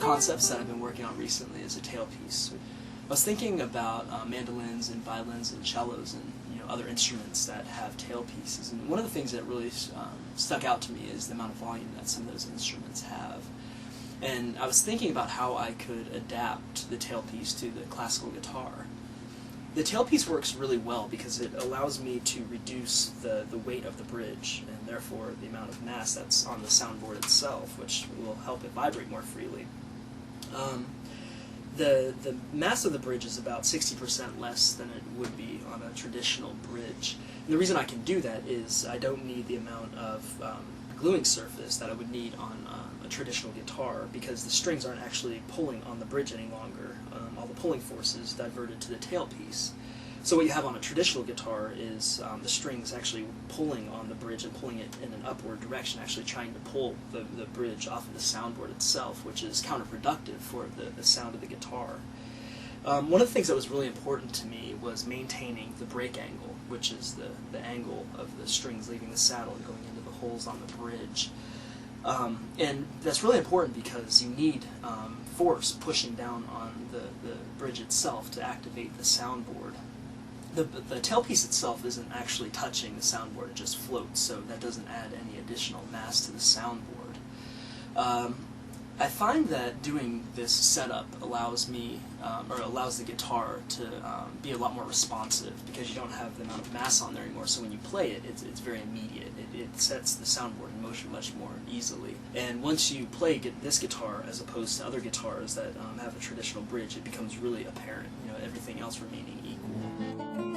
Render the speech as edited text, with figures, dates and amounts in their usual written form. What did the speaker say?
concepts that I've been working on recently is a tailpiece. I was thinking about mandolins and violins and cellos and other instruments that have tailpieces, and one of the things that really stuck out to me is the amount of volume that some of those instruments have. And I was thinking about how I could adapt the tailpiece to the classical guitar. The tailpiece works really well because it allows me to reduce the weight of the bridge, and therefore the amount of mass that's on the soundboard itself, which will help it vibrate more freely. The mass of the bridge is about 60% less than it would be on a traditional bridge. And the reason I can do that is I don't need the amount of gluing surface that I would need on a traditional guitar, because the strings aren't actually pulling on the bridge any longer. All the pulling force is diverted to the tailpiece. So what you have on a traditional guitar is the strings actually pulling on the bridge and pulling it in an upward direction, actually trying to pull the bridge off of the soundboard itself, which is counterproductive for the sound of the guitar. One of the things that was really important to me was maintaining the break angle, which is the angle of the strings leaving the saddle and going into the holes on the bridge. And that's really important because you need force pushing down on the bridge itself to activate the soundboard. The tailpiece itself isn't actually touching the soundboard, it just floats, so that doesn't add any additional mass to the soundboard. I find that doing this setup allows me, or allows the guitar to be a lot more responsive, because you don't have the amount of mass on there anymore, so when you play it, it's very immediate. It sets the soundboard in motion much more easily. And once you play this guitar as opposed to other guitars that have a traditional bridge, it becomes really apparent, everything else remaining equal.